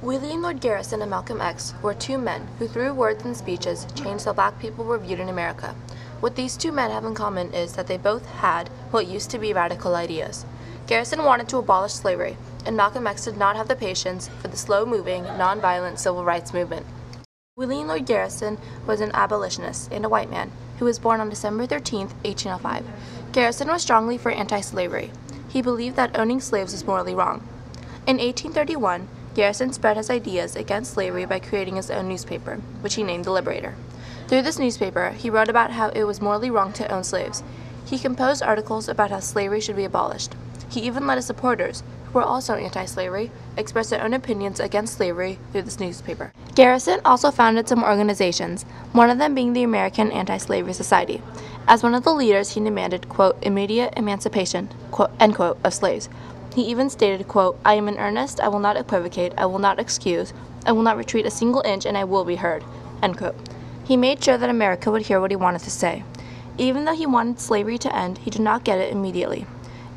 William Lloyd Garrison and Malcolm X were two men who, through words and speeches, changed how black people were viewed in America. What these two men have in common is that they both had what used to be radical ideas. Garrison wanted to abolish slavery, and Malcolm X did not have the patience for the slow-moving, non-violent civil rights movement. William Lloyd Garrison was an abolitionist and a white man who was born on December 13, 1805. Garrison was strongly for anti-slavery. He believed that owning slaves was morally wrong. In 1831, Garrison spread his ideas against slavery by creating his own newspaper, which he named the Liberator. Through this newspaper, he wrote about how it was morally wrong to own slaves. He composed articles about how slavery should be abolished. He even let his supporters, who were also anti-slavery, express their own opinions against slavery through this newspaper. Garrison also founded some organizations, one of them being the American Anti-Slavery Society. As one of the leaders, he demanded, quote, immediate emancipation, quote, end quote, of slaves. He even stated, quote, I am in earnest, I will not equivocate, I will not excuse, I will not retreat a single inch, and I will be heard, end quote. He made sure that America would hear what he wanted to say. Even though he wanted slavery to end, he did not get it immediately.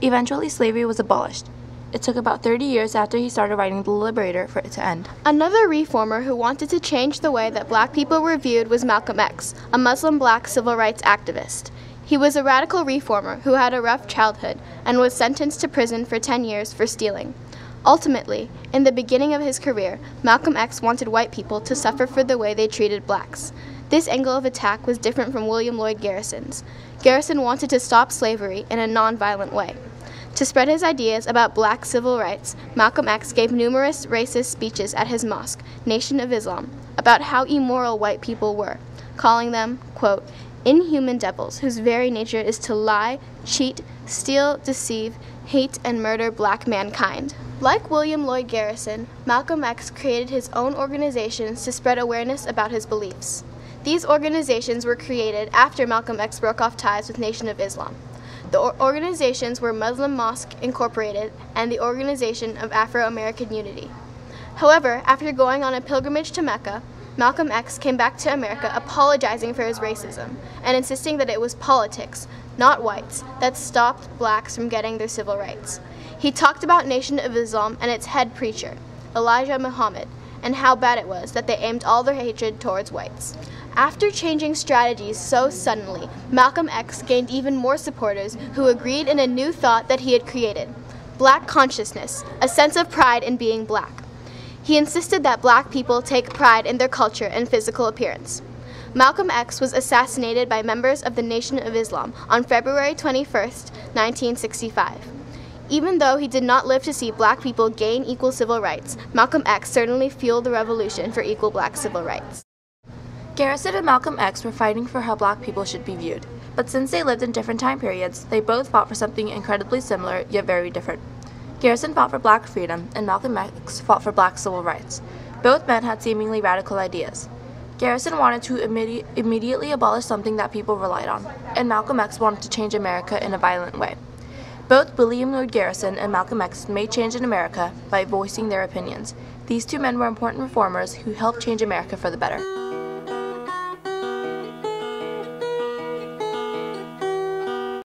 Eventually, slavery was abolished. It took about 30 years after he started writing the Liberator for it to end. Another reformer who wanted to change the way that black people were viewed was Malcolm X, a Muslim black civil rights activist. He was a radical reformer who had a rough childhood and was sentenced to prison for 10 years for stealing. Ultimately, in the beginning of his career, Malcolm X wanted white people to suffer for the way they treated blacks. This angle of attack was different from William Lloyd Garrison's. Garrison wanted to stop slavery in a non-violent way. To spread his ideas about black civil rights, Malcolm X gave numerous racist speeches at his mosque, Nation of Islam, about how immoral white people were, calling them, quote, inhuman devils whose very nature is to lie, cheat, steal, deceive, hate, and murder black mankind. Like William Lloyd Garrison, Malcolm X created his own organizations to spread awareness about his beliefs. These organizations were created after Malcolm X broke off ties with Nation of Islam. The organizations were Muslim Mosque Incorporated and the Organization of Afro-American Unity. However, after going on a pilgrimage to Mecca, Malcolm X came back to America apologizing for his racism and insisting that it was politics, not whites, that stopped blacks from getting their civil rights. He talked about Nation of Islam and its head preacher, Elijah Muhammad, and how bad it was that they aimed all their hatred towards whites. After changing strategies so suddenly, Malcolm X gained even more supporters who agreed in a new thought that he had created, black consciousness, a sense of pride in being black. He insisted that black people take pride in their culture and physical appearance. Malcolm X was assassinated by members of the Nation of Islam on February 21, 1965. Even though he did not live to see black people gain equal civil rights, Malcolm X certainly fueled the revolution for equal black civil rights. Garrison and Malcolm X were fighting for how black people should be viewed, but since they lived in different time periods, they both fought for something incredibly similar yet very different. Garrison fought for black freedom, and Malcolm X fought for black civil rights. Both men had seemingly radical ideas. Garrison wanted to immediately abolish something that people relied on, and Malcolm X wanted to change America in a violent way. Both William Lloyd Garrison and Malcolm X made change in America by voicing their opinions. These two men were important reformers who helped change America for the better.